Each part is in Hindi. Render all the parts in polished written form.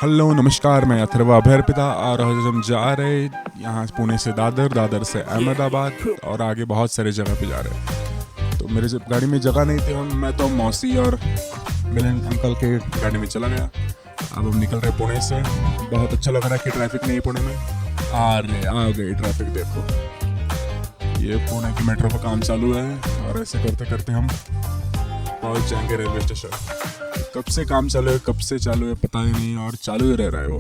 हेलो नमस्कार, मैं अथर्वा अभयर्पिता और आज हम जा रहे यहाँ पुणे से दादर, दादर से अहमदाबाद और आगे बहुत सारे जगह पे जा रहे हैं। तो मेरे जब गाड़ी में जगह नहीं थी, मैं तो मौसी और मिलन अंकल के गाड़ी में चला गया। अब हम निकल रहे पुणे से। बहुत अच्छा लग रहा है कि ट्रैफिक नहीं पुणे में। आ गई ट्रैफिक, देखो ये पुणे की मेट्रो का काम चालू है और ऐसे करते करते हम पहुँच जाएंगे रेलवे स्टेशन। कब से काम चालू है, कब से चालू है पता ही नहीं, और चालू ही रह रहा है वो।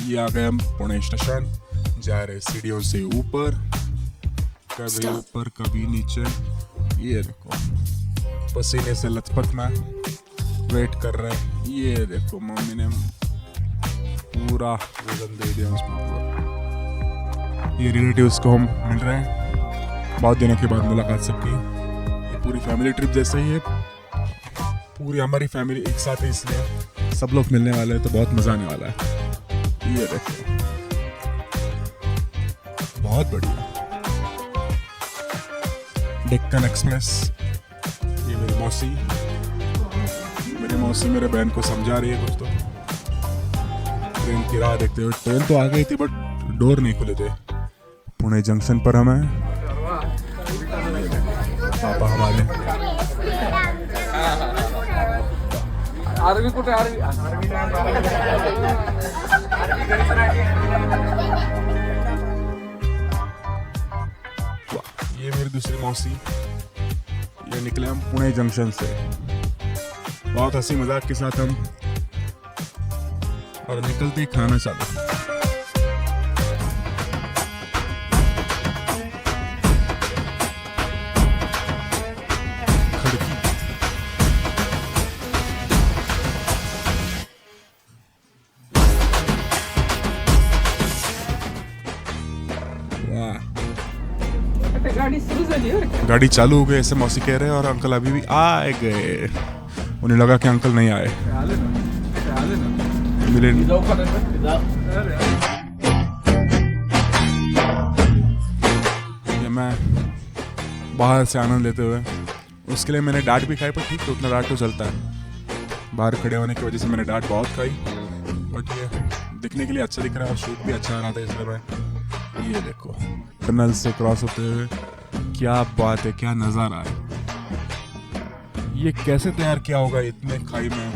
ये आ गए हम पुणे स्टेशन, जा रहे सीढ़ियों से ऊपर, कभी ऊपर कभी नीचे। ये देखो पसीने से लथपथ में वेट कर रहे हैं। ये देखो मम्मी ने पूरा वजन दे दिया उसमें। ये रिलेटिव्स को हम मिल रहे हैं, बहुत दिनों के बाद मुलाकात सबकी। ये पूरी फैमिली ट्रिप जैसे ही है, पूरी हमारी फैमिली एक साथ है, इसलिए सब लोग मिलने वाले हैं तो बहुत मज़ा आने वाला है। ये देखो बहुत बढ़िया डेक्कन एक्सप्रेस। ये मेरी मौसी मेरे बहन को समझा रही है कुछ। तो ट्रेन की राह देखते हुए, ट्रेन तो आ गई थी बट डोर नहीं खुले थे। पुणे जंक्शन पर हम हैं, पापा हमारे। आरवी कुठे आरवी ये मेरी दूसरी मौसी। ये निकले हम पुणे जंक्शन से, बहुत हंसी मजाक के साथ हम, और निकलते ही खाना चालू। गाडी सुरू झाली बरं का? गाड़ी चालू हो गई ऐसे मौसी कह रहे हैं, और अंकल अभी भी आ गए। उन्हें लगा कि अंकल नहीं आए। आले ना मिले जाऊ का नाही? ये मैं बाहर से आनंद लेते हुए, उसके लिए मैंने डांट भी खाई, पर ठीक है उतना डांट तो चलता है। बाहर खड़े होने की वजह से मैंने डांट बहुत खाई, बट ये दिखने के लिए अच्छा दिख रहा है और शूट भी अच्छा आ रहा था, इसलिए मैं। ये देखो टनल से क्रॉस होते हुए, क्या बात है, क्या नज़ारा है। ये कैसे तैयार किया होगा इतने खाई में?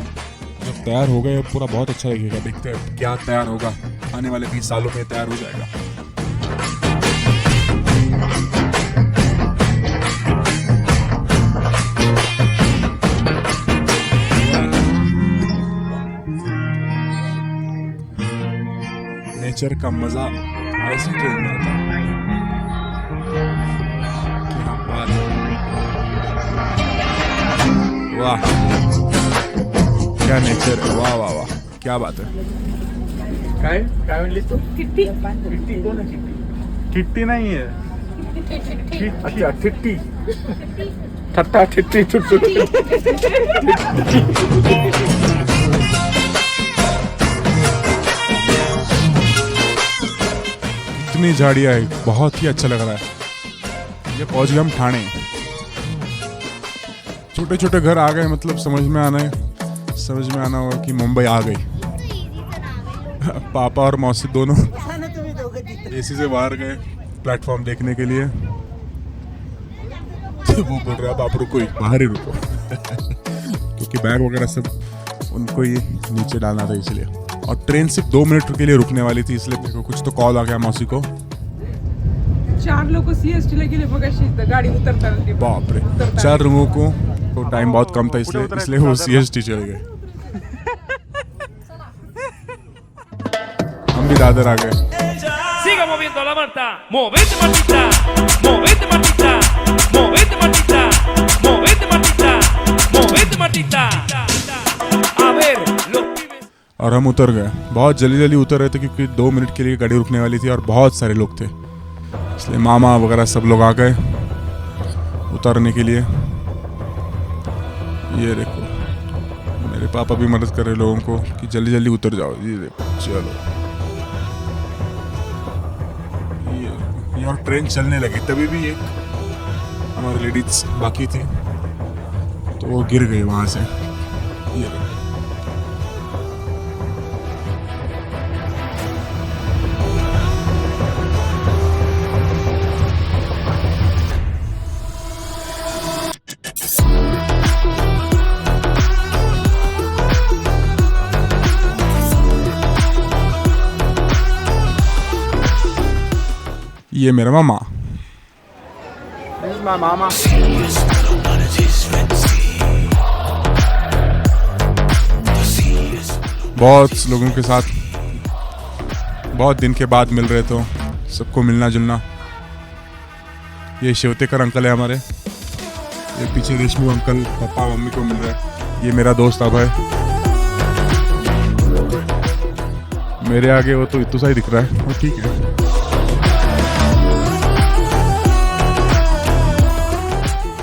जब तैयार हो गए पूरा बहुत अच्छा लगेगा। देखते हैं क्या तैयार होगा, आने वाले 20 सालों में तैयार हो जाएगा। नेचर का मजा ऐसी ट्रेन में आता है। क्या बात है, वाह क्या नेचर है, वाह वाह वाह, क्या बात है। काय काय म्हणलीस तू? किट्टी कोण आहे किट्टी? किट्टी नहीं है, अच्छा ठिट्टी ठट्टा ठिट्टी इतनी झाड़ियाँ है, बहुत ही अच्छा लग रहा है। ये पहुंच गए हम ठाणे। छोटे छोटे घर आ गए, मतलब समझ में आना होगा कि मुंबई आ गई। पापा और मौसी दोनों एसी से बाहर गए प्लेटफॉर्म देखने के लिए। वो बोल रहा है आप रुको, बाहर ही रुको क्योंकि बैग वगैरह सब उनको ही नीचे डालना था इसलिए। और ट्रेन सिर्फ 2 मिनट के लिए रुकने वाली थी, इसलिए मेरे को कुछ तो कॉल आ गया मौसी को। 4 लोग सीएसटी ला गेले बघाशी, गाडी उतरताना बाप रे, 4 लोगों को टाइम बहुत कम था, इसलिए वो सीएसटी चले गए। हम भी दादर आ गए। Siga moviendo la manta, movete Martita, movete Martita, movete Martita, movete Martita, movete Martita. A ver, los pibes. और हम उतर गए, बहुत जल्दी जल्दी उतर रहे थे क्योंकि 2 मिनट के लिए गाड़ी रुकने वाली थी और बहुत सारे लोग थे, इसलिए मामा वगैरह सब लोग आ गए उतरने के लिए। ये देखो मेरे पापा भी मदद कर रहे लोगों को कि जल्दी जल्दी उतर जाओ। ये देखो चलो, ये और ट्रेन चलने लगी, तभी भी एक हमारी लेडीज बाकी थी तो वो गिर गई वहाँ से। ये देखो ये मेरा मामा। This is my mama. बहुत लोगों के साथ बहुत दिन के बाद मिल रहे तो सबको मिलना जुलना। ये शिवतेकर अंकल है हमारे, ये पीछे देशमुख अंकल पापा मम्मी को मिल रहा है। ये मेरा दोस्त अभय, मेरे आगे वो तो इतना सा ही दिख रहा है, वो ठीक है।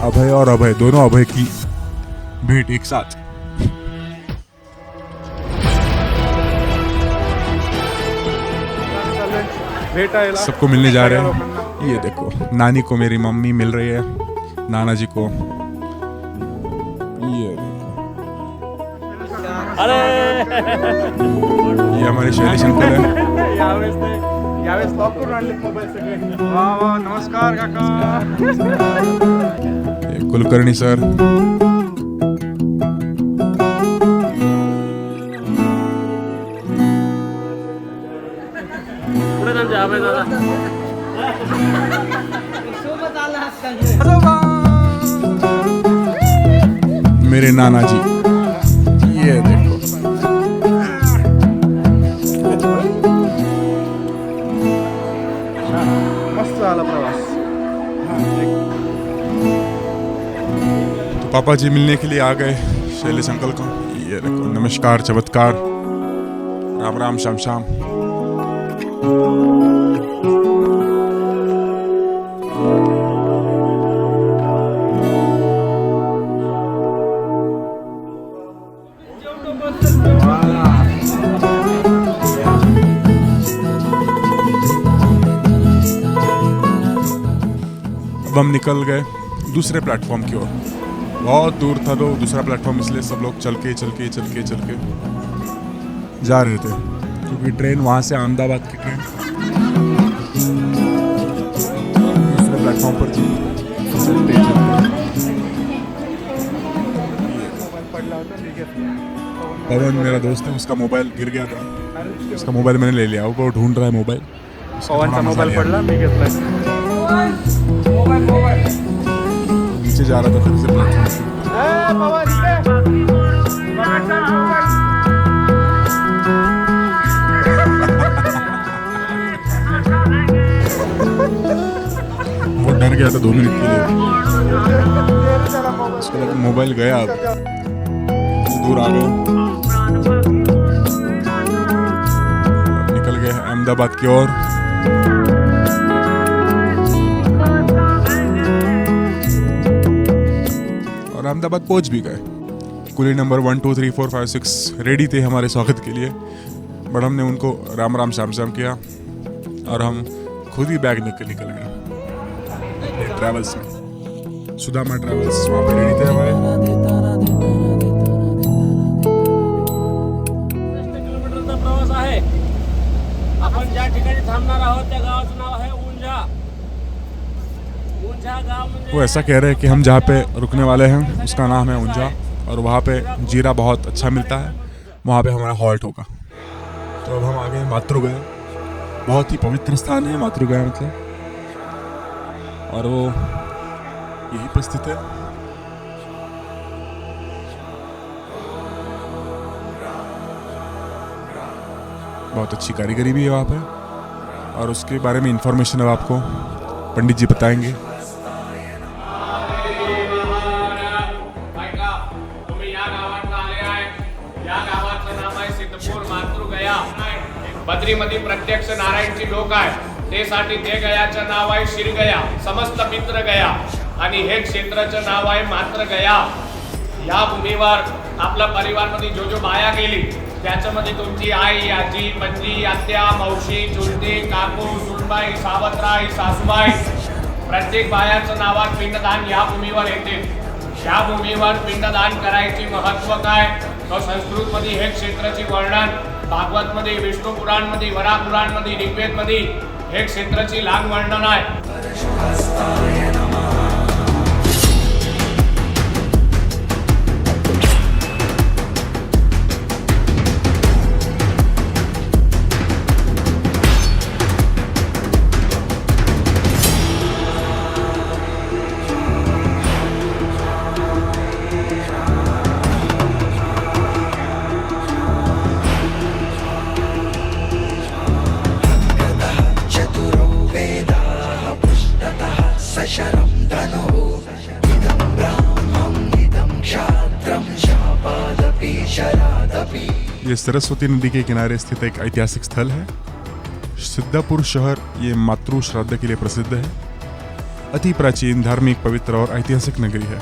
अभय और अभय, दोनों अभय की भेंट एक साथ। सबको मिलने जा रहे हैं। ये देखो, नानी को मेरी मम्मी मिल रही है, नाना जी को। ये ये हमारे शैलेश अंकल है। यावेळेस लॉक करून आणले मोबाईल सगळे। वा वा, नमस्कार काका। ये कुलकर्णी सर। मेरे नाना जी, ये देखो। मस्त झाला प्रवास। तो पापा जी मिलने के लिए आ गए शैलेश अंकल को। ये देखो, नमस्कार, चमत्कार, राम राम, श्याम श्याम। अब हम निकल गए दूसरे प्लेटफॉर्म की ओर। बहुत दूर था तो दूसरा प्लेटफॉर्म, इसलिए सब लोग चल के जा रहे थे, क्योंकि ट्रेन वहाँ से अहमदाबाद की ट्रेन दूसरे प्लेटफॉर्म पर थी। पवन मेरा दोस्त है, उसका मोबाइल गिर गया था, उसका मोबाइल मैंने ले लिया, वो ढूंढ रहा है मोबाइल। पवनचा मोबाईल पडला, मी घेतलाय। नीचे जा रहा था फिर से प्लेटफॉर्म। वो डर गया था 2 मिनट के लिए, उसके बाद मोबाइल गया। अब दूर आ गए, अब निकल गए अहमदाबाद की ओर। और अहमदाबाद पहुंच भी गए। कुली नंबर 1 2 3 4 5 6 रेडी थे हमारे स्वागत के लिए, बट हमने उनको राम राम श्याम श्याम किया और हम खुद ही बैग निकल गए ट्रैवल्स में। सुदामा ट्रैवल्स वहाँ पे रेडी थे हमारे। किलोमीटरचा प्रवास आहे। आपण ज्या ठिकाणी थांबणार आहोत त्या गावाचं नाव आहे उंझा। उंझा गाव म्हणजे वो ऐसा कह रहे हैं कि हम जहाँ पे रुकने वाले हैं उसका नाम है उंझा, और वहाँ पे जीरा बहुत अच्छा मिलता है, वहाँ पे हमारा हॉल्ट होगा। तो अब हम आ गए मातृगया, बहुत ही पवित्र स्थान है मातृगया मतलब, और वो यहीं पर स्थित है। बहुत अच्छी कारीगरी भी है वहाँ पे, और उसके बारे में इंफॉर्मेशन अब आपको पंडित जी बताएंगे। बद्रीमध्ये प्रत्यक्ष नारायणची डोक आहे, त्यासाठी ते गयाचं नाव आहे शिरगया, समस्त मित्र गया, आणि हे क्षेत्राचं नाव आहे मात्र गया। या भूमीवर आपल्या परिवारमध्ये जो जो बाया गेली त्याच्यामध्ये तुमची आई, आजी, पत्नी, आत्या, मावशी, चुलती, काकू, सुनबाई, सावत्राई, सासूबाई, प्रत्येक बायाचं नावात पिंडदान या भूमीवर येते। या भूमीवर पिंडदान करायची महत्त्व काय, तो संस्कृतमध्ये हे क्षेत्राची वर्णन, भागवतमध्ये, विष्णू पुराणमध्ये, वरा पुराणमध्ये, ऋग्वेदमध्ये हे क्षेत्राची लांब वर्णन आहे। ये सरस्वती नदी के किनारे स्थित एक ऐतिहासिक स्थल है। सिद्धापुर शहर ये मातृ श्राद्ध के लिए प्रसिद्ध है। अति प्राचीन, धार्मिक, पवित्र और ऐतिहासिक नगरी है।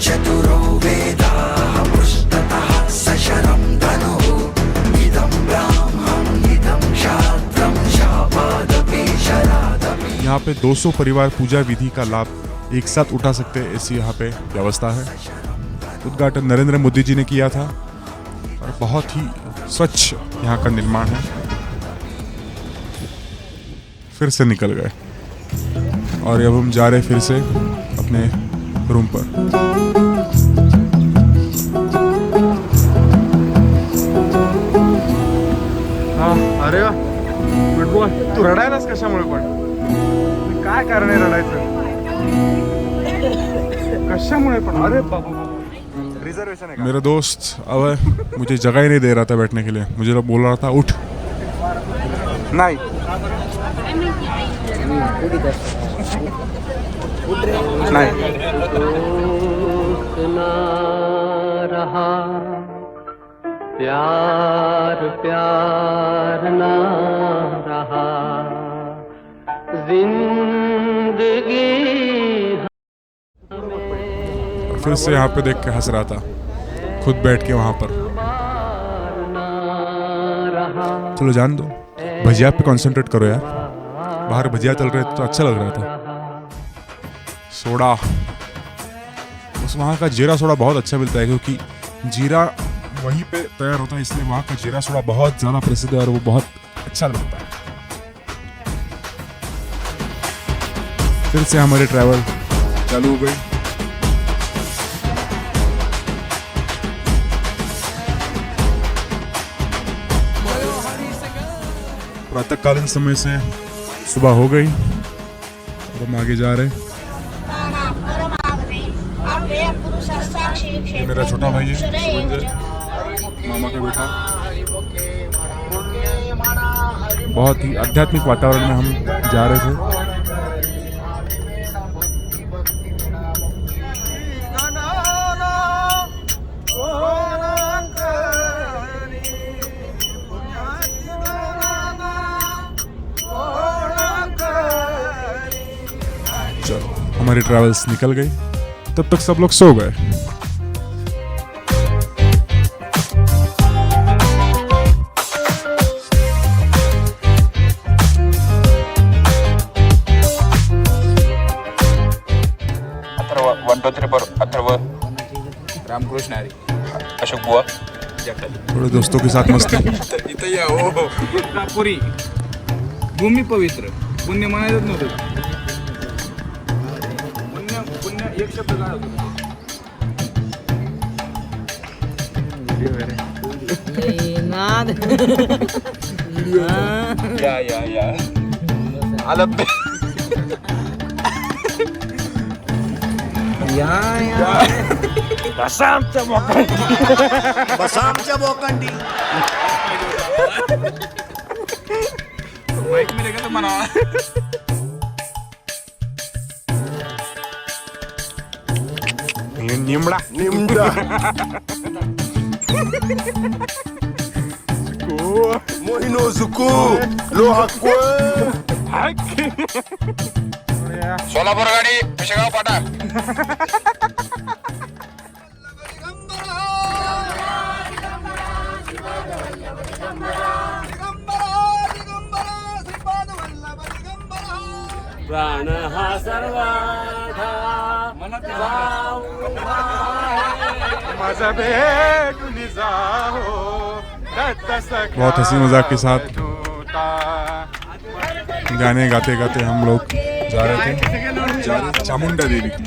चतुरो वेदाः पृष्ठतः सशरं धनुः इदं ब्राह्मणम् इदं क्षात्रं शापादपि शरादपि। यहाँ पे 200 परिवार पूजा विधि का लाभ एक साथ उठा सकते हैं, ऐसी यहाँ पे व्यवस्था है। उद्घाटन नरेंद्र मोदी जी ने किया था और बहुत ही स्वच्छ यहाँ का निर्माण है। फिर से निकल गए और अब हम जा रहे फिर से अपने रूम पर। हा, अरे वा, गुड बॉय. तू रडायलास कशामुळे पण? काय कारण आहे रडायचं? कशामुळे पण? अरे बाबा, रिझर्वेशन आहे का? मेरा दोस्त अवय मुझे जगह ही नहीं दे रहा था बैठने के लिए। मुझे तो बोल रहा था उठ। नाही. नाही. रहा प्यार प्यार ना रहा जिंदगी। फिर से यहाँ पे देख के हंस रहा था, खुद बैठ के वहाँ पर। चलो जान दो, भजिया पे कंसंट्रेट करो यार। बाहर भजिया चल रहे थे तो अच्छा लग रहा था। सोडा, उस वहाँ का जीरा सोडा बहुत अच्छा मिलता है, क्योंकि जीरा वहीं पे तैयार होता है, इसलिए वहाँ का जीरा सोडा बहुत ज़्यादा प्रसिद्ध है और वो बहुत अच्छा लगता है। फिर से हमारी ट्रैवल चालू हो गई। प्रातःकालीन समय से सुबह हो गई और हम आगे जा रहे हैं। ये मेरा छोटा भाई है सुमंजय, मामा का बेटा। बहुत ही आध्यात्मिक वातावरण में हम जा रहे थे। चलो, हमारी ट्रैवल्स निकल गई, तब तक सब लोग सो गए। अथर्व 1 2 3 4 अथर्व रामकृष्ण हरी अशोक बुवा थोड़े दोस्तों के साथ मस्ती। इथं या हो पुरी भूमी पवित्र पुण्य म्हणायचं नव्हतं. पुण्य एक शब्द काय होतो? या आलं बसा आमच्या बोकांडी. माईक मध्ये का म्हणा. निमडा मोहिनो जुकू लोहाक्व सोलापूर गाडी पिशेगाव पाटा. प्राण हा सर्वाधा माझा भेटून जाओ. बहुत हंसी मजाक के साथ गाने गाते गाते हम लोग जा रहे थे चामुंडा देवी की।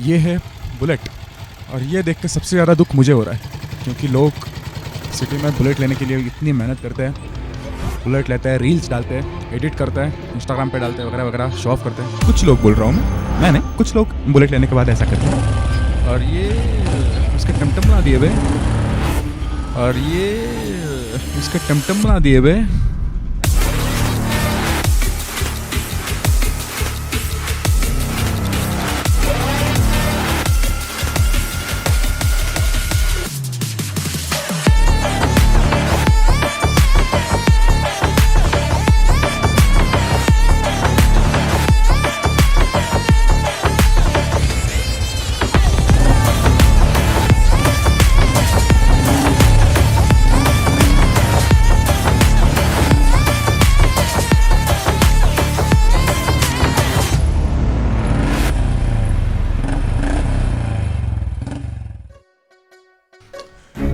ये है बुलेट, और ये देख के सबसे ज़्यादा दुख मुझे हो रहा है, क्योंकि लोग सिटी में बुलेट लेने के लिए इतनी मेहनत करते हैं, बुलेट लेते हैं, रील्स डालते हैं, एडिट करते हैं, इंस्टाग्राम पे डालते हैं वगैरह वगैरह, शो ऑफ करते हैं। कुछ लोग बोल रहा हूँ मैं नहीं, कुछ लोग बुलेट लेने के बाद ऐसा करते हैं। और ये इसके टमटम बना दिए बे, और ये इसके टमटम बना दिए बे।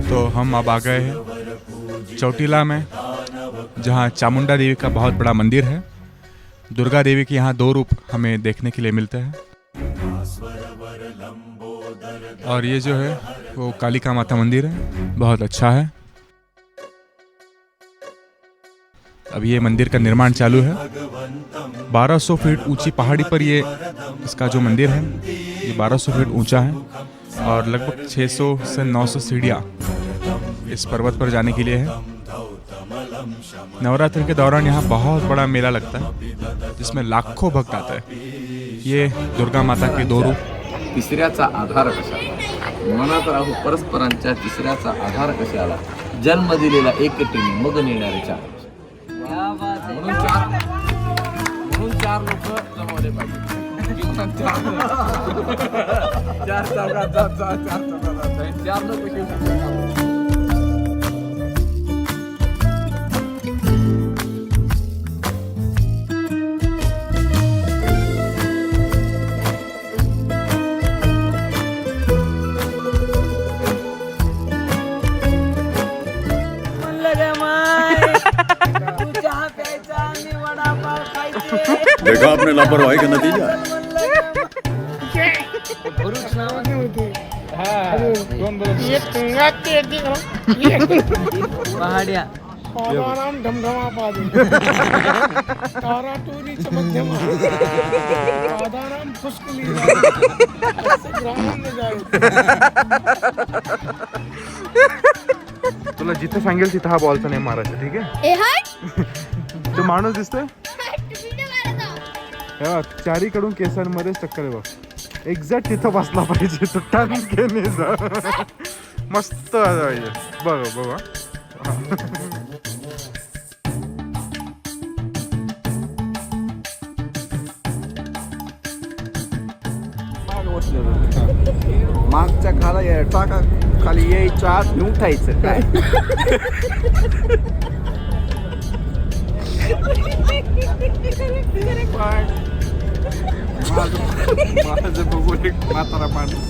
तो हम अब आ गए हैं चौटीला में, जहाँ चामुंडा देवी का बहुत बड़ा मंदिर है। दुर्गा देवी के यहाँ 2 रूप हमें देखने के लिए मिलते हैं, और ये जो है वो कालिका माता मंदिर है, बहुत अच्छा है। अब ये मंदिर का निर्माण चालू है। 1200 फीट ऊंची पहाड़ी पर ये इसका जो मंदिर है, ये 1200 फीट ऊंचा है, और लगभग 600 से 900 सीढ़ियाँ इस पर्वत पर जाने के लिए है। नवरात्रि के दौरान यहाँ बहुत बड़ा मेला लगता है, जिसमें लाखों भक्त आते हैं। ये दुर्गा माता के 2 रूप। तिसऱ्याचा आधार कशाला, मनात राहू परस्परांच्या तिसऱ्याचा आधार कशाला, जन्म दिलेला एकटीने मग नेणारे 4. म्हणून 4 लोक जमवले पाहिजे. 4 चौघात जात 4 लोक शिवतात. देखा आपने लापरवाही का नतीजा। पहाड़िया आराम ढमढमा पादी तारा टूरी चमक आदाराम खुशकुली में जाए. तुला जिथे सांगेल तिथं हा बॉलचा नाही मारायचा, ठीक आहे? तो माणूस दिसतोय हे बघ, 4कडून केसांमध्ये चक्कर आहे बघ, एक्झॅक्ट तिथं बसला पाहिजे तो टांगेने जा. मस्त पाहिजे. बघ बघ मागच्या टाका खाली यायच्या आत उठायचं काय. माझं बघून एक म्हातारा माणूस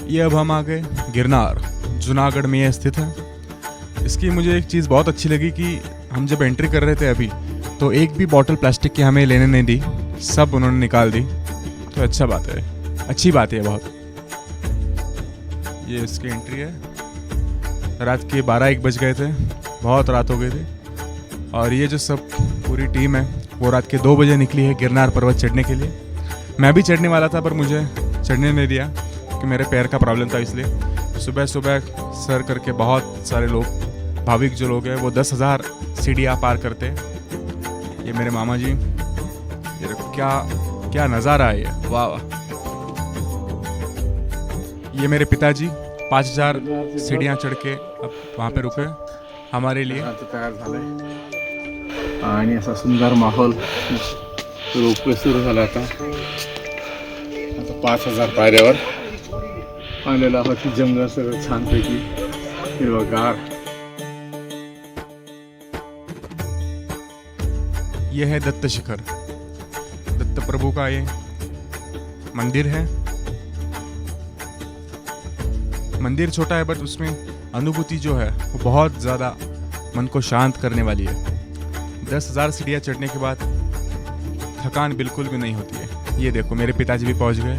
ये अब हम आ गए गिरनार, जूनागढ़ में ये स्थित है। इसकी मुझे एक चीज़ बहुत अच्छी लगी कि हम जब एंट्री कर रहे थे अभी, तो एक भी बॉटल प्लास्टिक की हमें लेने नहीं दी, सब उन्होंने निकाल दी। तो अच्छा बात है, अच्छी बात है बहुत। ये इसकी एंट्री है। रात के 12-1 बज गए थे, बहुत रात हो गई थी। और ये जो सब पूरी टीम है वो रात के 2 बजे निकली है गिरनार पर्वत चढ़ने के लिए। मैं भी चढ़ने वाला था पर मुझे चढ़ने नहीं दिया कि मेरे पैर का प्रॉब्लम था, इसलिए सुबह सुबह सर करके बहुत सारे लोग, भाविक जो लोग हैं वो 10,000 सीढ़ियाँ पार करते हैं। ये मेरे मामा जी, ये क्या क्या नज़ारा है ये, वाह वाह। ये मेरे पिताजी 5,000 सीढ़ियाँ चढ़ के अब वहाँ पे रुके हमारे लिए। तयार झालंय आणि असा सुंदर माहोल, रोपवे सुरू झाला आता 5,000 पायऱ्यावर आलेला आहोत. जंगल सगळं छानपैकी हिरवगार. ये है दत्त शिखर, दत्त प्रभु का ये मंदिर है। मंदिर छोटा है बट उसमें अनुभूति जो है वो बहुत ज़्यादा मन को शांत करने वाली है। 10,000 सीढ़ियाँ चढ़ने के बाद थकान बिल्कुल भी नहीं होती है। ये देखो मेरे पिताजी भी पहुंच गए।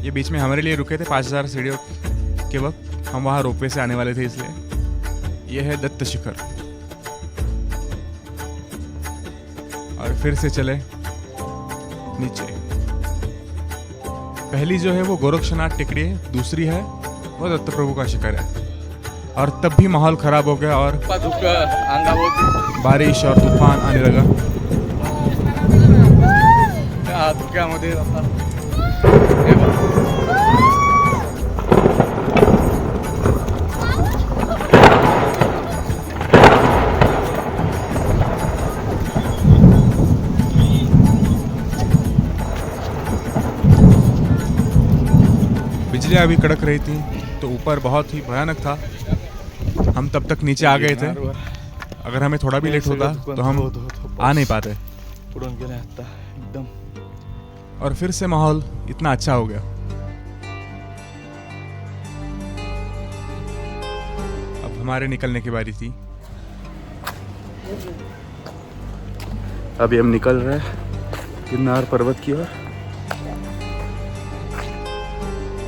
ये बीच में हमारे लिए रुके थे 5,000 सीढ़ियों के वक्त, हम वहाँ रोपवे से आने वाले थे इसलिए। ये है दत्त शिखर। और फिर से चले नीचे। पहली जो है वो गोरक्षनाथ टेकड़ी है, दूसरी है वो दत्त प्रभु का शिखर है। और तब भी माहौल खराब हो गया और बारिश और तूफान आने लगा। बिजलियां भी कड़क रही थी, तो ऊपर बहुत ही भयानक था। हम तब तक नीचे आ गए थे। अगर हमें थोड़ा भी लेट होता तो हम आ नहीं पाते। और फिर से माहौल इतना अच्छा हो गया। अब हमारे निकलने की बारी थी। अभी हम निकल रहे हैं गिरनार पर्वत की ओर।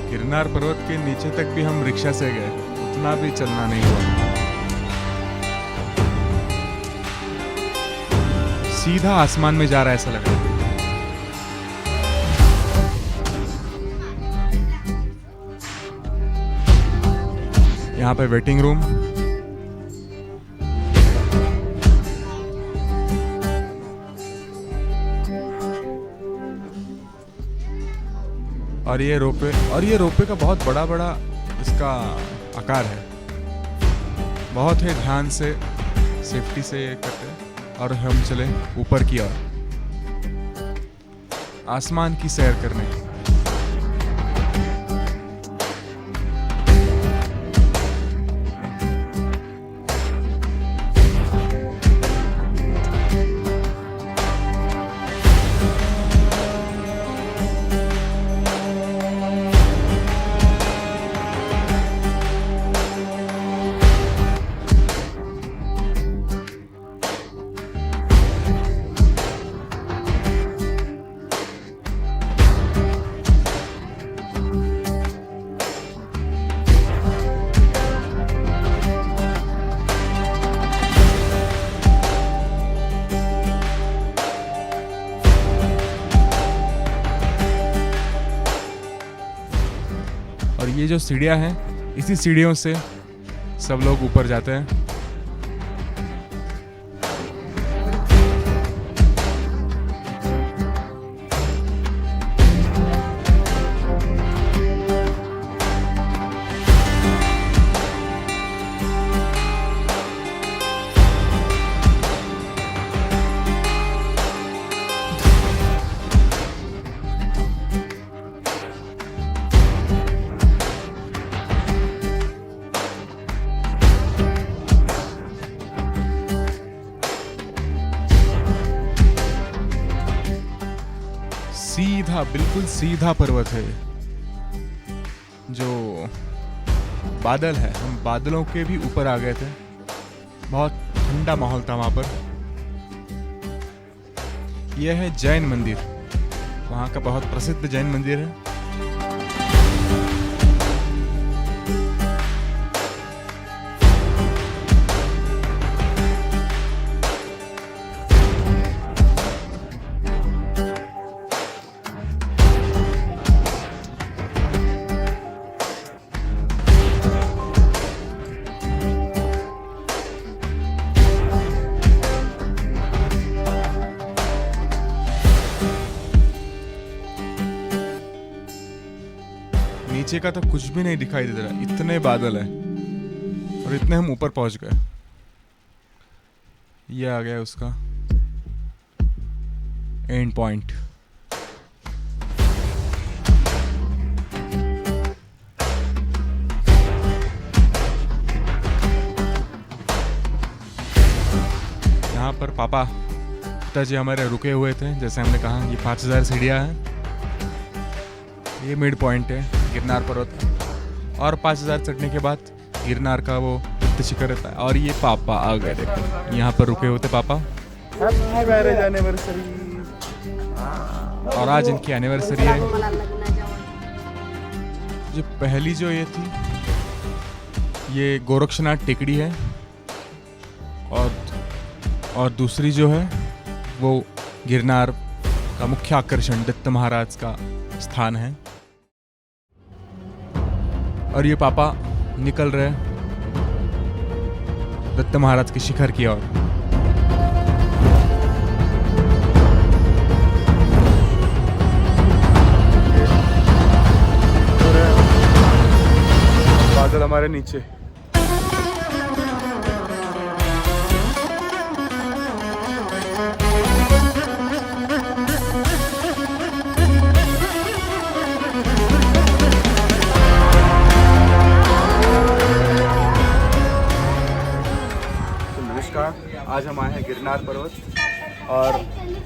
गिरनार पर्वत के नीचे तक भी हम रिक्शा से गए, उतना भी चलना नहीं हुआ। सीधा आसमान में जा रहा है ऐसा लग रहा है। यहाँ पे वेटिंग रूम, और ये रोपवे का बहुत बड़ा बड़ा इसका आकार है। बहुत ही ध्यान से सेफ्टी से करते हैं। और हम चले ऊपर की ओर आसमान की सैर करने। और ये जो सीढ़ियाँ हैं, इसी सीढ़ियों से सब लोग ऊपर जाते हैं। सीधा, बिल्कुल सीधा पर्वत है। जो बादल है, हम बादलों के भी ऊपर आ गए थे। बहुत ठंडा माहौल था वहाँ पर। यह है जैन मंदिर, वहाँ का बहुत प्रसिद्ध जैन मंदिर है। नीचे का तो कुछ भी नहीं दिखाई दे रहा, इतने बादल हैं और इतने हम ऊपर पहुंच गए। ये आ गया उसका एंड पॉइंट। यहाँ पर पिताजी हमारे रुके हुए थे। जैसे हमने कहा, ये 5,000 सीढ़ियाँ हैं। ये मिड पॉइंट है गिरनार पर्वत, और 5,000 चढ़ने के बाद गिरनार का वो मस्त शिखर रहता है। और ये पापा आ गए, देखो यहाँ पर रुके होते पापा। Happy marriage anniversary. और आज इनकी एनिवर्सरी है। जो पहली जो ये थी, ये गोरक्षनाथ टेकड़ी है, और दूसरी जो है वो गिरनार का मुख्य आकर्षण दत्त महाराज का स्थान है। और ये पापा निकल रहे दत्त महाराज के शिखर की ओर। बादल हमारे नीचे। आज हम आए हैं गिरनार पर्वत और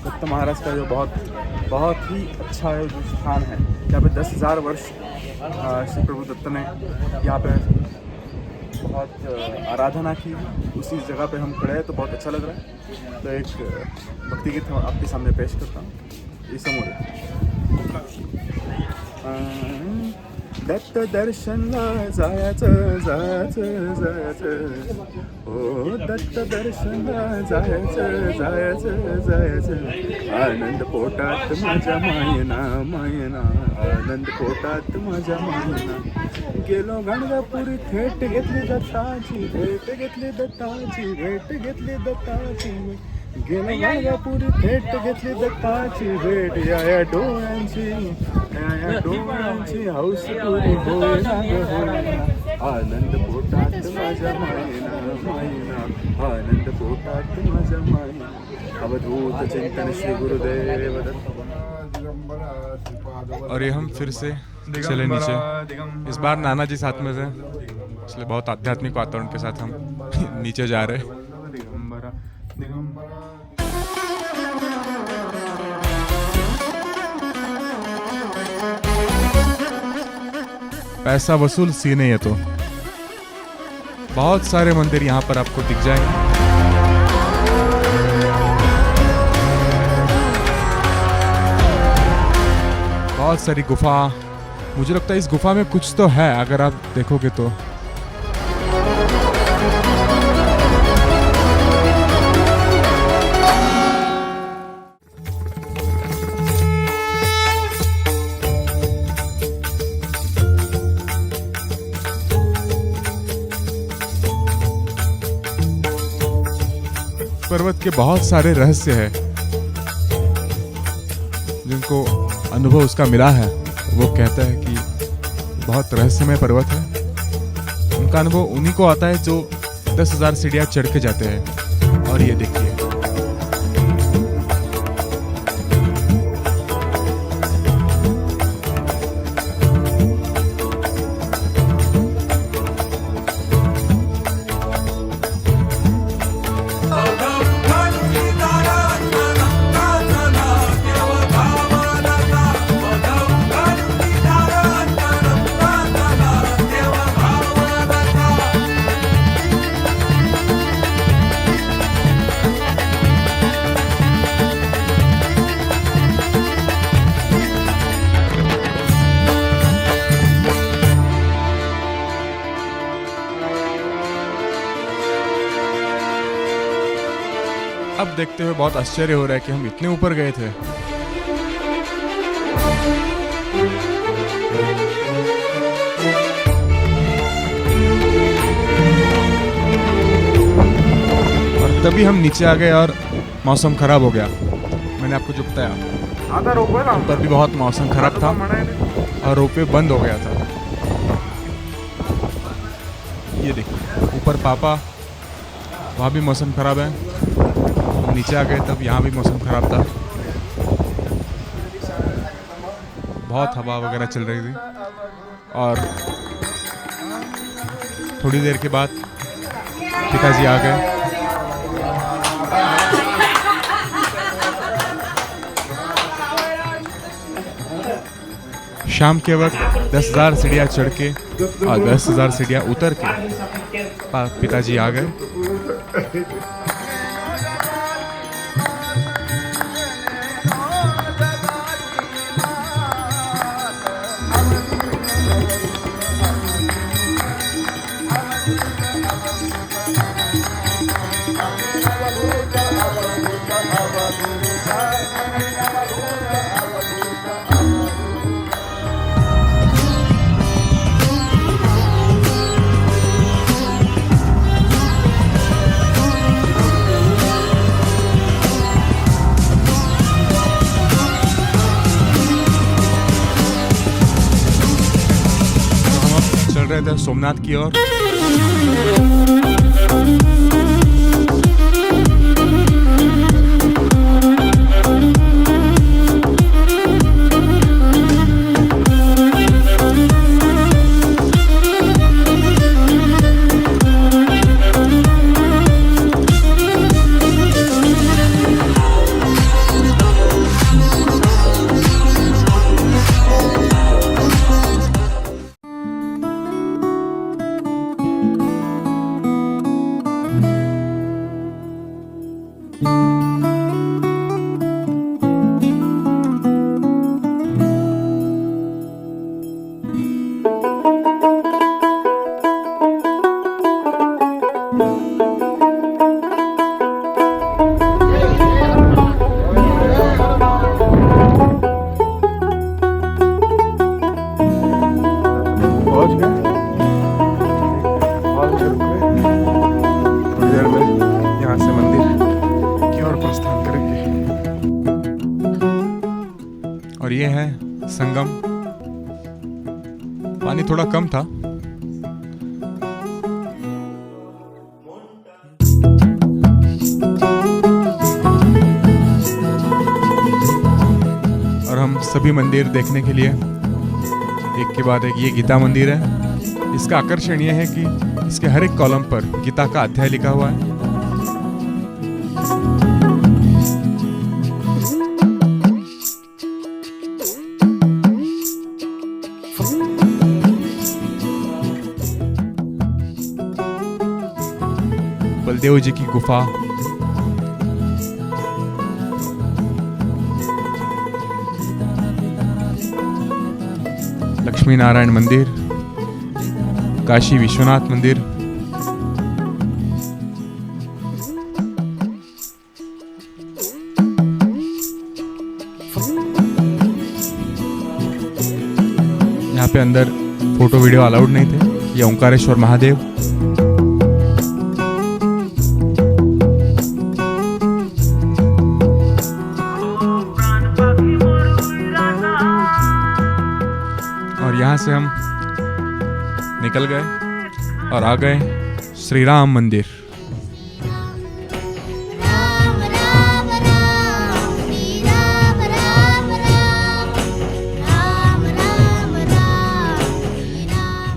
दत्त महाराज का जो बहुत ही अच्छा है जो स्थान है। यहाँ पे 10,000 वर्ष श्री प्रभु दत्त ने यहाँ पे बहुत आराधना की। उसी जगह पे हम खड़े हैं तो बहुत अच्छा लग रहा है। तो एक भक्ति गीत आपके सामने पेश करता हूँ। ये समोर दत्त दर्शनला जायचं जायचं जायचं, हो दत्त दर्शनला जायचं जायचं जायचं, आनंद पोटात माझ्या मायना मायना, आनंद पोटात माझ्या मायना। गेलो गाणगापुरी थेट घेतली दत्ताची भेट, घेतली दत्ताची भेट, घेतली दत्ताची भेट। गेलो गाणगापुरी थेट घेतली दत्ताची भेट। या डोळ्यांची डोळ्यांची हौस पुरी होईना होईना, आनंद पोटात माझ्या मायना मायना, आनंद पोटात माझ्या मायना। अवधूत चिंतन श्री गुरुदेव दत्त। और ये हम फिर से चले नीचे। इस बार नाना जी साथ में थे, इसलिए बहुत आध्यात्मिक वातावरण के साथ हम नीचे जा रहे हैं। पैसा वसूल सीन है ये तो। बहुत सारे मंदिर यहाँ पर आपको दिख जाएंगे। बहुत सारी गुफा। मुझे लगता है इस गुफा में कुछ तो है, अगर आप देखोगे तो। पर्वत के बहुत सारे रहस्य हैं जिनको अनुभव उसका मिला है। वो कहता है कि बहुत रहस्यमय पर्वत है। उनका अनुभव उन्हीं को आता है जो 10,000 सीढ़ियाँ चढ़ के जाते हैं। और ये देखिए, अब देखते हुए बहुत आश्चर्य हो रहा है कि हम इतने ऊपर गए थे। और तभी हम नीचे आ गए और मौसम खराब हो गया। मैंने आपको जो बताया, ऊपर भी बहुत मौसम खराब था और रोपवे बंद हो गया था। ये देखिए ऊपर पापा, वहाँ भी मौसम खराब है। नीचे आ गए तब यहाँ भी मौसम खराब था। बहुत हवा वगैरह चल रही थी। और थोड़ी देर के बाद पिताजी आ गए। शाम के वक्त 10,000 सीढ़ियाँ चढ़ के और 10,000 सीढ़ियाँ उतर के पिताजी आ गए। चल रहे थे सोमनाथ की ओर। और ये है संगम। पानी थोड़ा कम था। और हम सभी मंदिर देखने के लिए एक के बाद एक, ये गीता मंदिर है। इसका आकर्षण ये है कि इसके हर एक कॉलम पर गीता का अध्याय लिखा हुआ है। बलदेव जी की गुफा, लक्ष्मी नारायण मंदिर, काशी विश्वनाथ मंदिर, यहाँ पे अंदर फोटो वीडियो अलाउड नहीं थे। ये ओंकारेश्वर महादेव, और यहाँ से हम निकल गए और आ गए श्री राम मंदिर।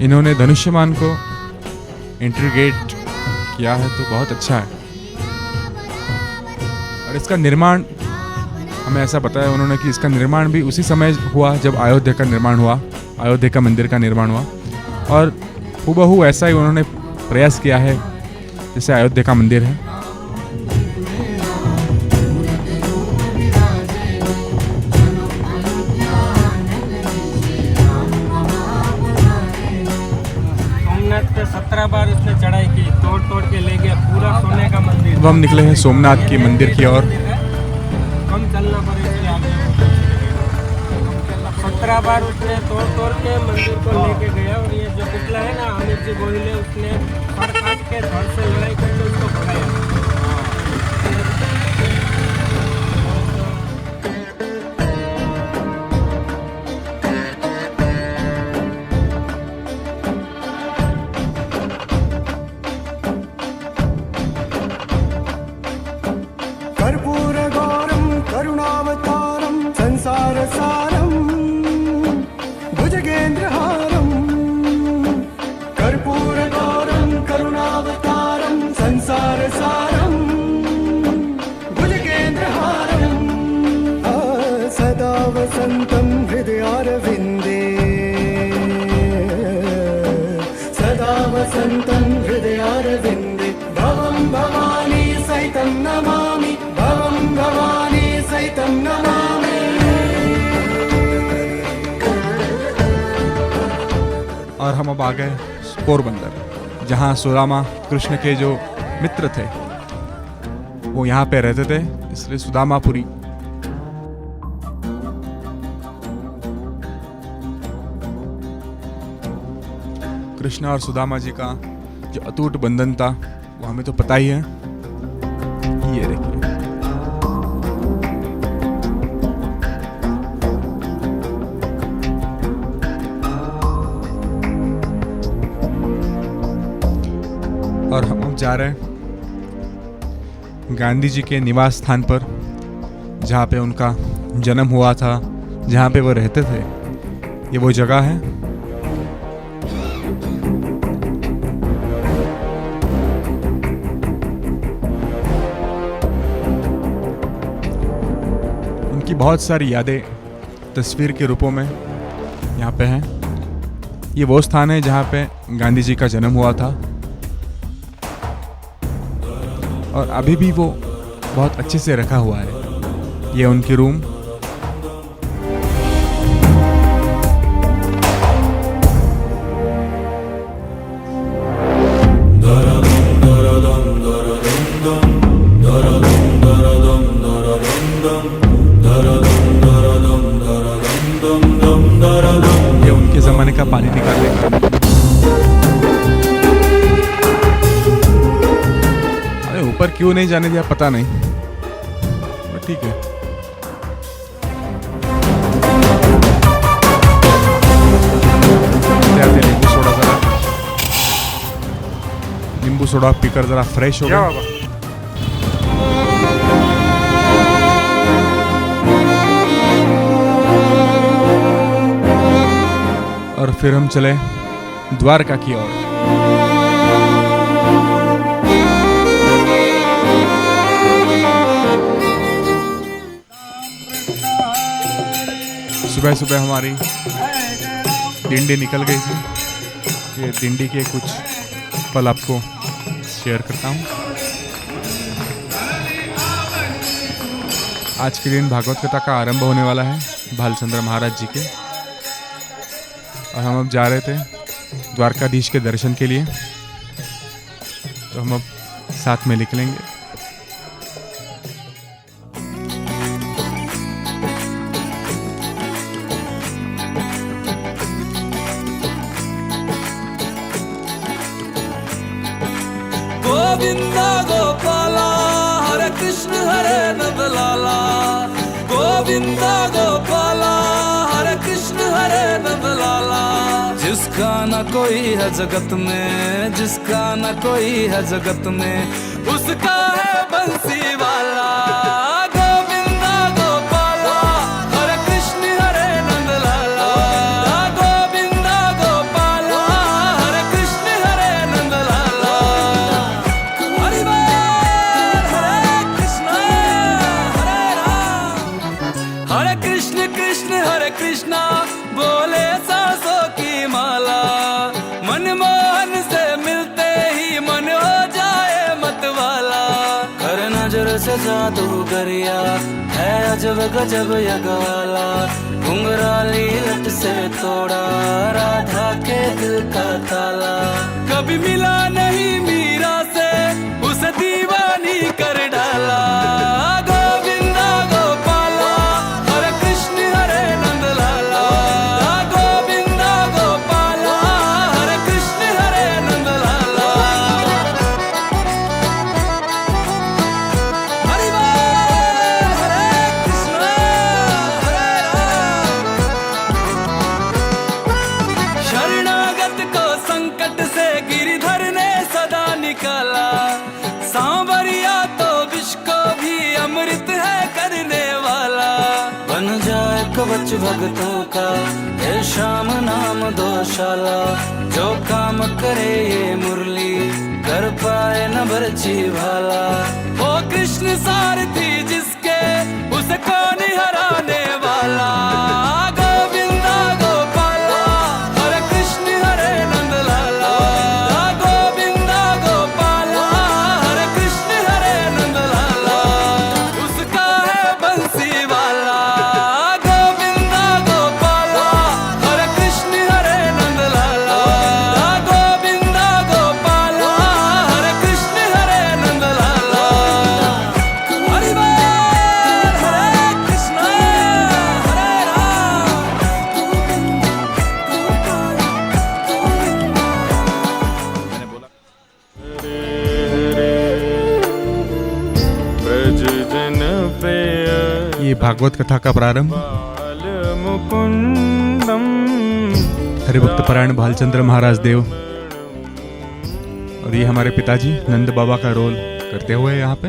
इन्होंने धनुष्यमान को इंटीग्रेट किया है तो बहुत अच्छा है। और इसका निर्माण हमें ऐसा बताया उन्होंने कि इसका निर्माण भी उसी समय हुआ जब अयोध्या का निर्माण हुआ, अयोध्या का मंदिर का निर्माण हुआ। और हूबहू ऐसा ही उन्होंने प्रयास किया है जैसे अयोध्या का मंदिर है। सोमनाथ पे 17 बार उसने चढ़ाई की, तोड़ तोड़ के ले गया पूरा सोने का मंदिर। अब हम निकले हैं सोमनाथ के मंदिर की ओर। कम चलना पड़े इसलिए आगे 17 बार उसने तोड़ तोड़ के मंदिर को लेके गया। और ये जो पुतला है ना अमित जी गोहिले, उसने फड़ काट के धड़ से लड़ाई करके उसको भगाया। कर्पूरगौरं करुणावतारं संसारसारं भुजगेन्द्रहारं। कर्पूरगौरं करुणावतारं संसारसारं भुजगेन्द्रहारं। सदा वसन्तं हृदयारविन्दे और हम अब आ गए पोरबंदर, जहाँ सुदामा कृष्ण के जो मित्र थे वो यहाँ पे रहते थे, इसलिए सुदामापुरी। कृष्ण और सुदामा जी का जो अटूट बंधन था वो हमें तो पता ही है। ये देखिए, और हम अब जा रहे हैं गांधी जी के निवास स्थान पर, जहाँ पे उनका जन्म हुआ था, जहाँ पे वो रहते थे। ये वो जगह है। उनकी बहुत सारी यादें तस्वीर के रूपों में यहाँ पे हैं। ये वो स्थान है जहाँ पे गांधी जी का जन्म हुआ था, और अभी भी वो बहुत अच्छे से रखा हुआ है। ये उनकी रूम। ये उनके जमाने का पानी निकालने का। ऊपर क्यों नहीं जाने दिया पता नहीं, पर ठीक है। नींबू सोडा पीकर जरा फ्रेश हो गया। और फिर हम चले द्वारका की ओर। सुबह सुबह हमारी डिंडी निकल गई थी। ये डिंडी के कुछ पल आपको शेयर करता हूँ। आज के दिन भागवत कथा का आरंभ होने वाला है भालचंद्र महाराज जी के, और हम अब जा रहे थे द्वारकाधीश के दर्शन के लिए, तो हम अब साथ में निकलेंगे। गोविंदा गोपाला हरे कृष्ण हरे नंदलाला, गोविंदा गोपाला हरे कृष्ण हरे नंदलाला। जिसका न कोई है जगत में, जिसका न कोई है जगत में, उसका है बंसी वाला। गोविंदा गोपाला हरे कृष्ण हरे नंदलाला, गोविंदा गोपाला हरे कृष्ण हरे नंदलाला। हरि बोल हरे कृष्ण हरे राम, हरे कृष्ण कृष्ण हरे कृष्णा बोले सांसों की माला। मनमोहन से मिलते ही मन हो जाए मतवाला। कर नजर से जादूगरिया है अजब गजब यगाला। घुंघराली लट से तोड़ा राधा के दिल का ताला। कभी मिला नहीं मीरा से उसे दीवानी कर डाला। गोविंदा गोपाला हरे कृष्ण हरे नंदलाला, गोविंदा गोपाला हरे कृष्ण हरे नंदलाला। हरि बोल हरे कृष्ण हरे राम। शरणागत को संकट से गिरिधर ने सदा निकाला। सांवरिया तो विष को भी अमृत है करने वाला। बन जाए कवच भक्तों का हे श्याम नाम दोशाला। जो काम करे ये मुरली कर पाए न बरछी भाला। वो कृष्ण सारथी जिसके उसे कौन हराने वाला। गोविंदा गोपाला हरे कृष्ण हरे नंदलाला, गोविंदा गोपाला हरे कृष्ण हरे नंदलाला। उसका है बंसी वाला। गोविंदा गोपाला हरे कृष्ण हरे नंदलाला, ये भागवत कथा का प्रारंभ हरिभक्त परायण भालचंद्र महाराज देव और ये हमारे पिताजी नंद बाबा का रोल करते हुए यहाँ पे।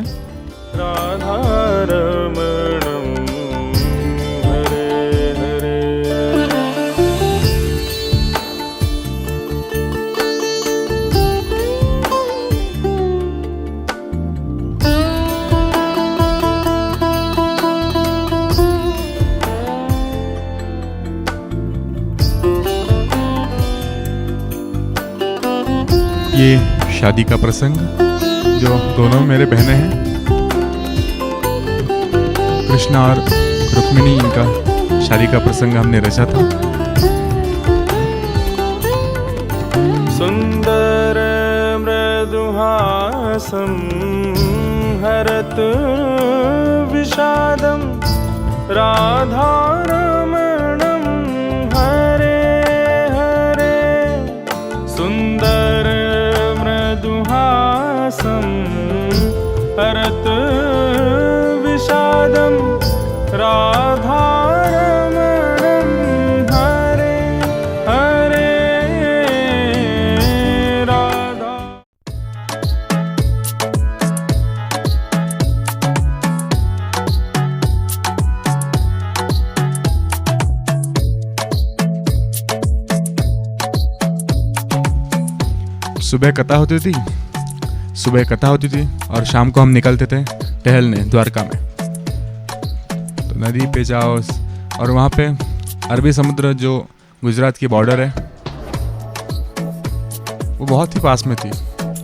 ये शादी का प्रसंग जो दोनों मेरे बहनें हैं, कृष्णा और रुक्मिणी, इनका शादी का प्रसंग हमने रचा था। सुंदर मृदुहासं हरत विषादं राधारमणं हरे हरे। सुंदर मृदुहासं हरत विषादं राधारमणं हरे हरे राधा। सुबह कथा होती थी और शाम को हम निकलते थे टहलने द्वारका में। तो नदी पे जाओ और वहाँ पे अरबी समुद्र जो गुजरात की बॉर्डर है वो बहुत ही पास में थी,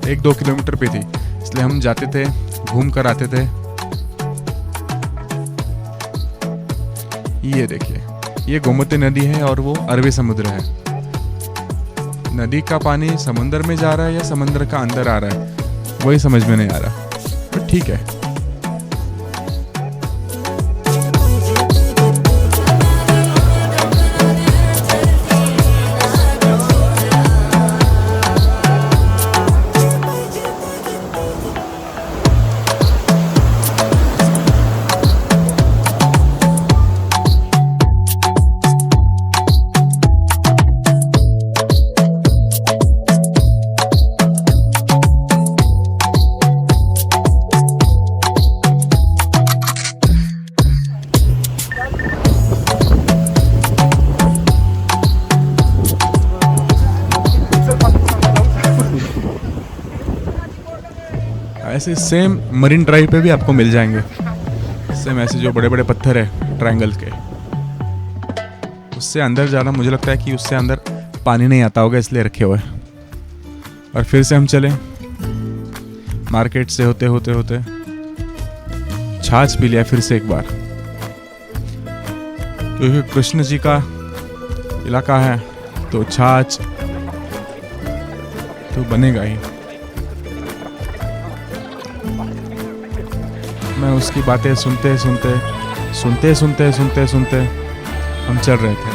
1-2 किलोमीटर पे थी, इसलिए हम जाते थे, घूम कर आते थे। ये देखिए, ये गोमती नदी है और वो अरबी समुद्र है। नदी का पानी समुद्र में जा रहा है या समुद्र का अंदर आ रहा है वही समझ में नहीं आ रहा, पर ठीक है। ऐसे सेम मरीन ड्राइव पे भी आपको मिल जाएंगे, सेम ऐसे जो बड़े बड़े पत्थर है ट्रायंगल के, उससे अंदर जाना मुझे लगता है कि उससे अंदर पानी नहीं आता होगा इसलिए रखे हुए। और फिर से हम चले, मार्केट से होते होते होते छाछ पी लिया फिर से एक बार, क्योंकि कृष्ण जी का इलाका है तो छाछ तो बनेगा ही। मैं उसकी बातें सुनते हम चल रहे थे।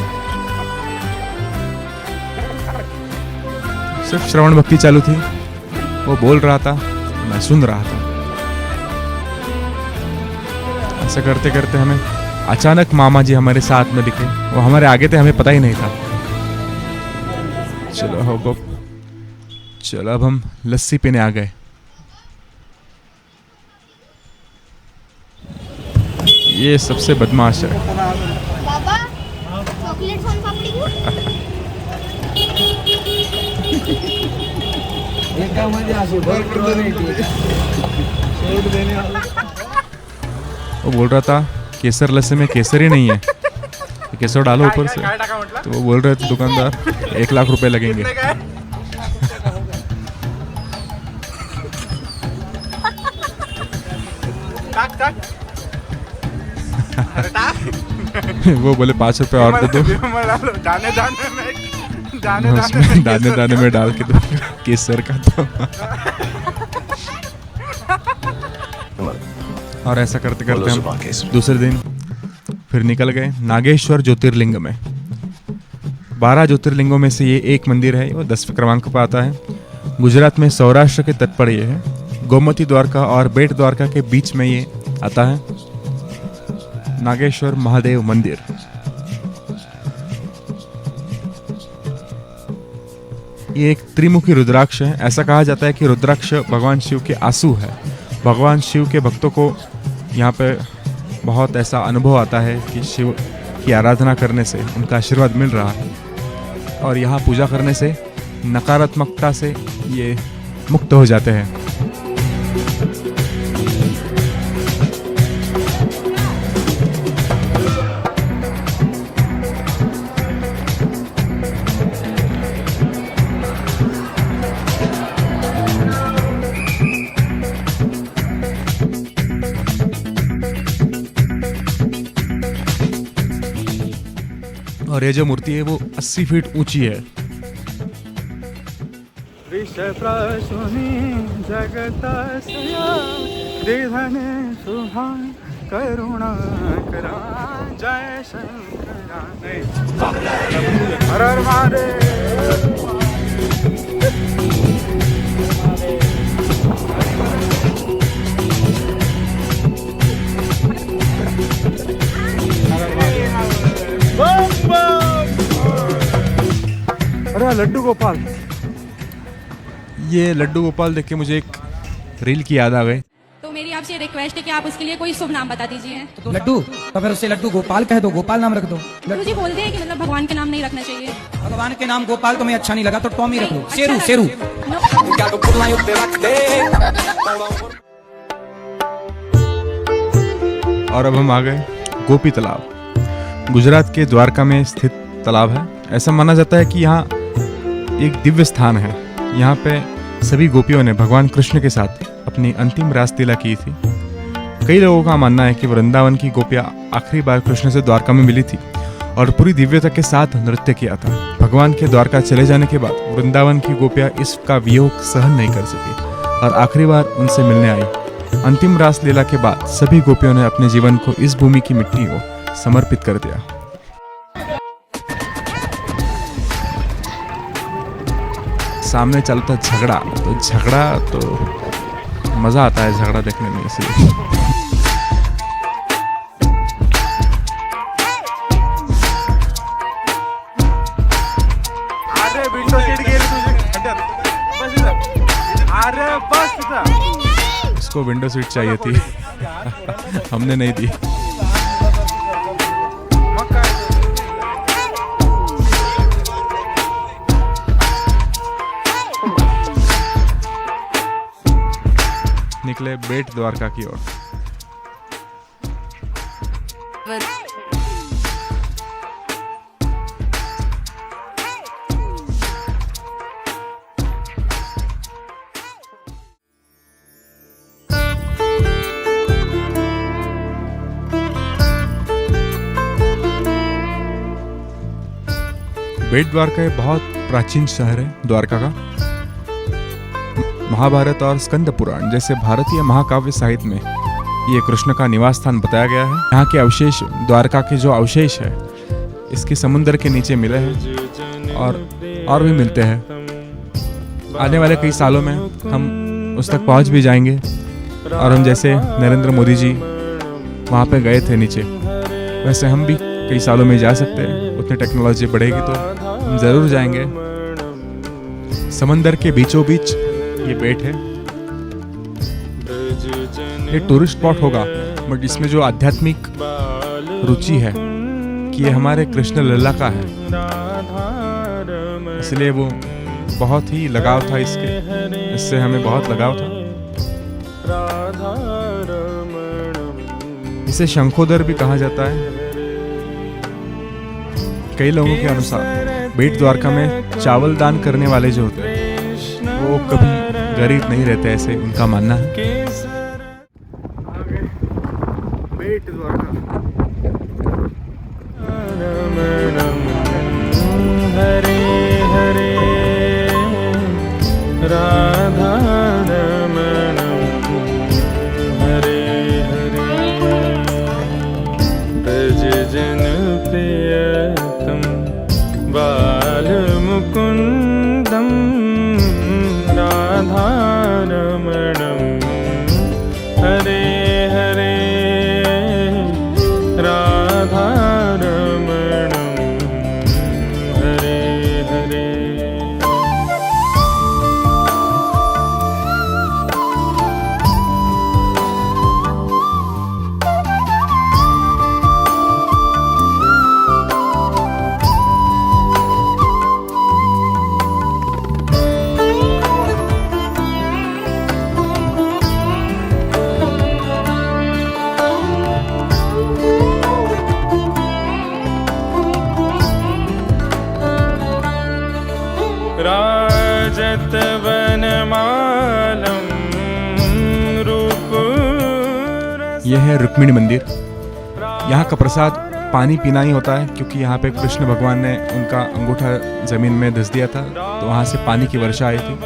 सिर्फ श्रवण भक्ति चालू थी, वो बोल रहा था, मैं सुन रहा था। ऐसा करते करते हमें अचानक मामा जी हमारे साथ में दिखे, वो हमारे आगे थे, हमें पता ही नहीं था। चलो अब हम लस्सी पीने आ गए। ये सबसे बदमाश है। बाबा चॉकलेट सोन पापड़ी वो बोल रहा था केसर लस्सी में केसर ही नहीं है, केसर डालो ऊपर से। तो वो बोल रहे थे दुकानदार 1 लाख रुपए लगेंगे। वो बोले 5 रुपए और दे दो, दाने में डाल के दो केसर का। तो और ऐसा करते करते हम दूसरे दिन फिर निकल गए नागेश्वर ज्योतिर्लिंग में। 12 ज्योतिर्लिंगों में से ये एक मंदिर है, वो 10वें क्रमांक पर आता है। गुजरात में सौराष्ट्र के तट पर ये है। गोमती द्वारका और बेट द्वारका के बीच में ये आता है। नागेश्वर महादेव मंदिर। ये एक त्रिमुखी रुद्राक्ष है। ऐसा कहा जाता है कि रुद्राक्ष भगवान शिव के आंसू है। भगवान शिव के भक्तों को यहाँ पे बहुत ऐसा अनुभव आता है कि शिव की आराधना करने से उनका आशीर्वाद मिल रहा है, और यहाँ पूजा करने से नकारात्मकता से ये मुक्त हो जाते हैं। और ये जो मूर्ति है वो 80 फीट ऊंची है। करुणा करा जय शंकर हर हर महादेव। अरे लड्डू गोपाल, ये लड्डू गोपाल देख के मुझे एक रील की याद आ गई। तो मेरी आपसे रिक्वेस्ट है कि आप उसके लिए कोई शुभ नाम बता दीजिए। लड्डू तो फिर उससे लड्डू गोपाल कह दो, गोपाल नाम रख दो। गुरुजी बोलते हैं कि मतलब भगवान के नाम नहीं रखना चाहिए। भगवान के नाम गोपाल तुम्हें अच्छा नहीं लगा तो टॉमी रख लो, शेरू शेरू। और अब हम आ गए गोपी तालाब। गुजरात के द्वारका में स्थित तालाब है। ऐसा माना जाता है कि यहाँ एक दिव्य स्थान है। यहाँ पे सभी गोपियों ने भगवान कृष्ण के साथ अपनी अंतिम रासलीला की थी। कई लोगों का मानना है कि वृंदावन की गोपियाँ आखिरी बार कृष्ण से द्वारका में मिली थी और पूरी दिव्यता के साथ नृत्य किया था। भगवान के द्वारका चले जाने के बाद वृंदावन की गोपियाँ इसका वियोग सहन नहीं कर सकी और आखिरी बार उनसे मिलने आई। अंतिम रासलीला के बाद सभी गोपियों ने अपने जीवन को इस भूमि की मिट्टी को समर्पित कर दिया। सामने चलता झगड़ा तो मजा आता है झगड़ा देखने में, इसलिए। अरे विंडो सीट गेली तुझी, बस इधर। अरे बस इधर। इसको विंडो सीट चाहिए थी हमने नहीं दी। निकले बेट द्वारका की ओर। बेट द्वारका एक बहुत प्राचीन शहर है द्वारका का। महाभारत और स्कंद पुराण जैसे भारतीय महाकाव्य साहित्य में ये कृष्ण का निवास स्थान बताया गया है। यहाँ के अवशेष, द्वारका के जो अवशेष है, इसके समुद्र के नीचे मिले हैं और भी मिलते हैं। आने वाले कई सालों में हम उस तक पहुँच भी जाएंगे और हम जैसे नरेंद्र मोदी जी वहाँ पे गए थे नीचे, वैसे हम भी कई सालों में जा सकते हैं। उतनी टेक्नोलॉजी बढ़ेगी तो हम ज़रूर जाएंगे। समंदर के बीचों बीच ये बेट है। ये टूरिस्ट स्पॉट होगा, बट इसमें जो आध्यात्मिक रुचि है कि ये हमारे कृष्ण लल्ला का है, इसलिए वो बहुत ही लगाव था इससे हमें बहुत लगाव था। इसे शंखोदर भी कहा जाता है। कई लोगों के अनुसार बेट द्वारका में चावल दान करने वाले जो होते हैं वो कभी गरीब नहीं रहते, ऐसे उनका मानना है। बेट द्वारका। हरे हरे राधा रमण हरे हरे ब्रज जन प्रियतम बाल मुकुंदम राधा रमणम हरे हरे यह है रुक्मिणी मंदिर। यहाँ का प्रसाद पानी पीना ही होता है, क्योंकि यहाँ पे कृष्ण भगवान ने उनका अंगूठा ज़मीन में धंस दिया था, तो वहाँ से पानी की वर्षा आई थी,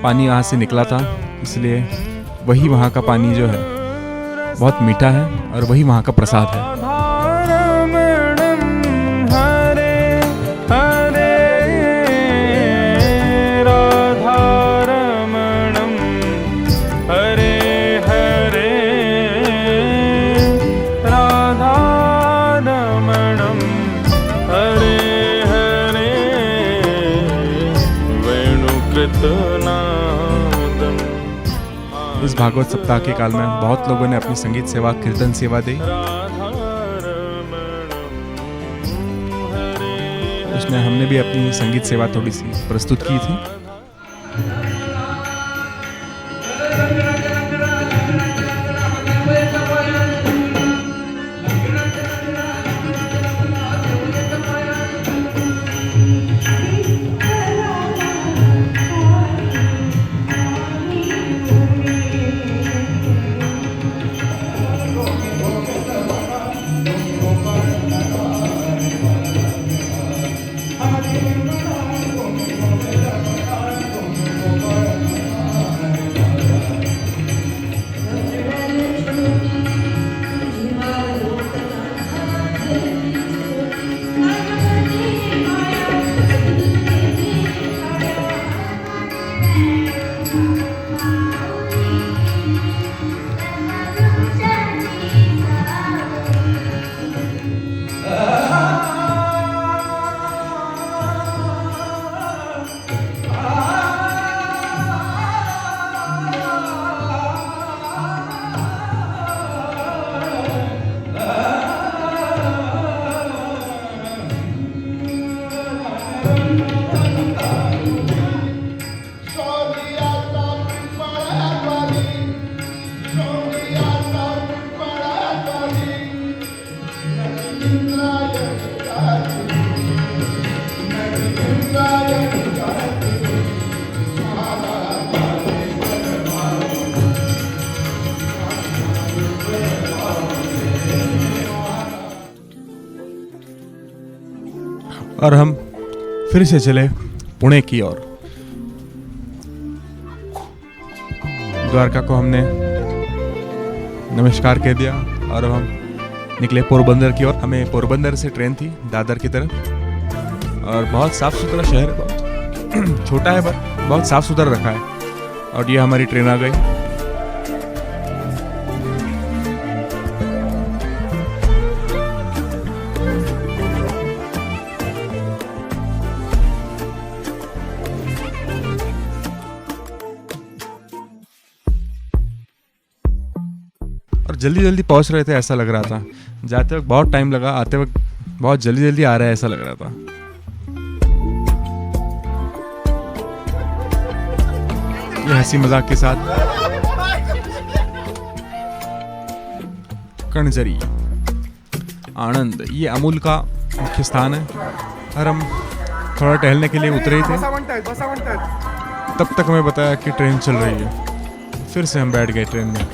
पानी यहाँ से निकला था, इसलिए वही वहाँ का पानी जो है बहुत मीठा है और वही वहाँ का प्रसाद है। इस भागवत सप्ताह के काल में बहुत लोगों ने अपनी संगीत सेवा, कीर्तन सेवा दी। उसमें हमने भी अपनी संगीत सेवा थोड़ी सी प्रस्तुत की थी। और हम फिर से चले पुणे की ओर। द्वारका को हमने नमस्कार कह दिया और अब हम निकले पोरबंदर की ओर। हमें पोरबंदर से ट्रेन थी दादर की तरफ, और बहुत साफ़ सुथरा शहर है, बहुत छोटा है पर बहुत साफ़ सुथरा रखा है। और ये हमारी ट्रेन आ गई। और जल्दी जल्दी पहुंच रहे थे ऐसा लग रहा था। जाते वक्त बहुत टाइम लगा, आते वक्त बहुत जल्दी जल्दी आ रहा है ऐसा लग रहा था। ये हंसी मजाक के साथ कणजरी, आनंद, ये अमूल का मुख्य स्थान है। और हम थोड़ा टहलने के लिए उतरे ही थे, तब तक हमें बताया कि ट्रेन चल रही है। फिर से हम बैठ गए ट्रेन में।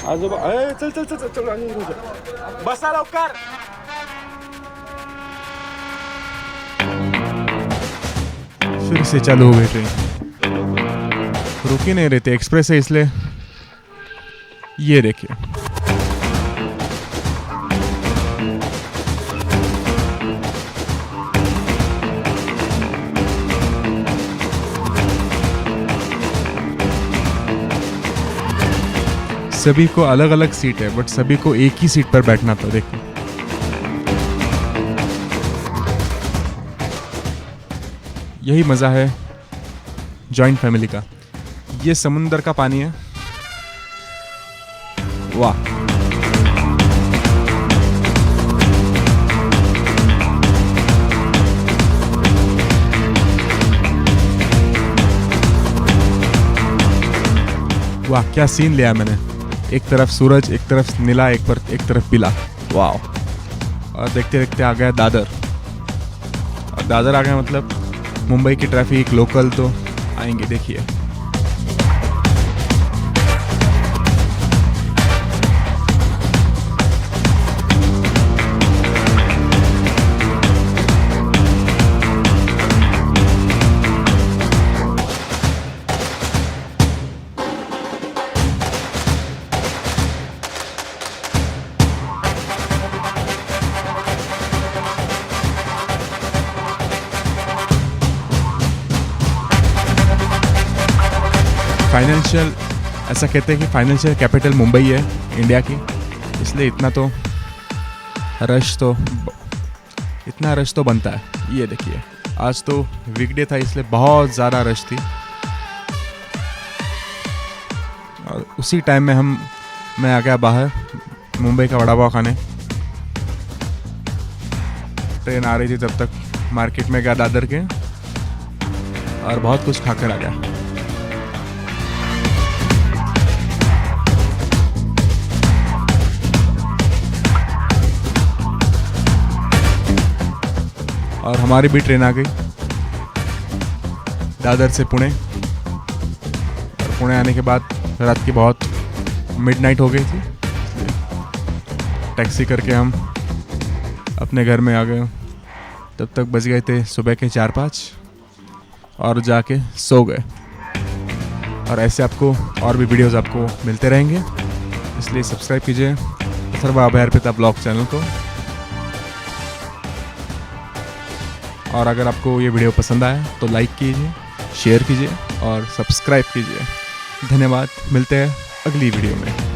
आजोबा, चल चल चल चल, बसा लवकर। फिर से चालू हो गई ट्रेन, रुक ही नहीं रहते। एक्सप्रेस है इसलिए। ये देखिए, सभी को अलग अलग सीट है, बट सभी को एक ही सीट पर बैठना था। देखो, यही मज़ा है जॉइंट फैमिली का। ये समुंदर का पानी है, वाह। वाह, क्या सीन लिया मैंने। एक तरफ सूरज, एक तरफ नीला, एक तरफ पीला, वाह। और देखते देखते आ गया दादर। और दादर आ गया मतलब मुंबई की ट्रैफिक, लोकल तो आएंगे। देखिए, फाइनेंशियल, ऐसा कहते हैं कि फाइनेंशियल कैपिटल मुंबई है इंडिया की, इसलिए इतना रश तो बनता है। ये देखिए, आज तो वीकडे था इसलिए बहुत ज़्यादा रश थी। और उसी टाइम में मैं आ गया बाहर मुंबई का वड़ा पाव खाने। ट्रेन आ रही थी तब तक मार्केट में गया दादर के और बहुत कुछ खाकर आ गया। और हमारी भी ट्रेन आ गई दादर से पुणे। और पुणे आने के बाद रात की बहुत मिडनाइट हो गई थी, टैक्सी करके हम अपने घर में आ गए। तब तक बज गए थे सुबह के 4-5 और जाके सो गए। और ऐसे आपको और भी वीडियोस आपको मिलते रहेंगे, इसलिए सब्सक्राइब कीजिए अथर्व अभय अर्पिता ब्लॉग चैनल को। और अगर आपको ये वीडियो पसंद आया तो लाइक कीजिए, शेयर कीजिए और सब्सक्राइब कीजिए। धन्यवाद, मिलते हैं अगली वीडियो में।